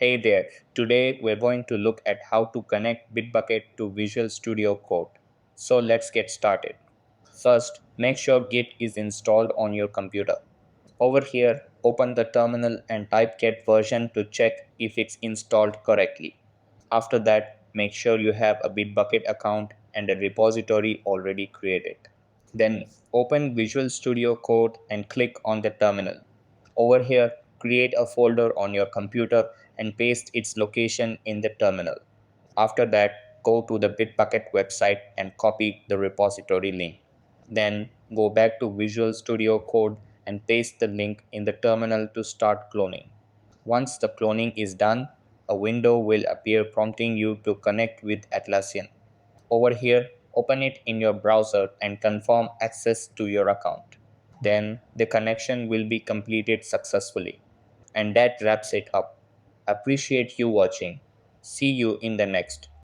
Hey there, today we're going to look at how to connect Bitbucket to Visual Studio Code. So let's get started. First, make sure Git is installed on your computer. Over here, open the terminal and type cat version to check if it's installed correctly. After that, make sure you have a Bitbucket account and a repository already created. Then open Visual Studio Code and click on the terminal. Over here, create a folder on your computer and paste its location in the terminal. After that, go to the Bitbucket website and copy the repository link. Then go back to Visual Studio Code and paste the link in the terminal to start cloning. Once the cloning is done, a window will appear prompting you to connect with Atlassian. Over here, open it in your browser and confirm access to your account. Then the connection will be completed successfully. And that wraps it up. Appreciate you watching. See you in the next.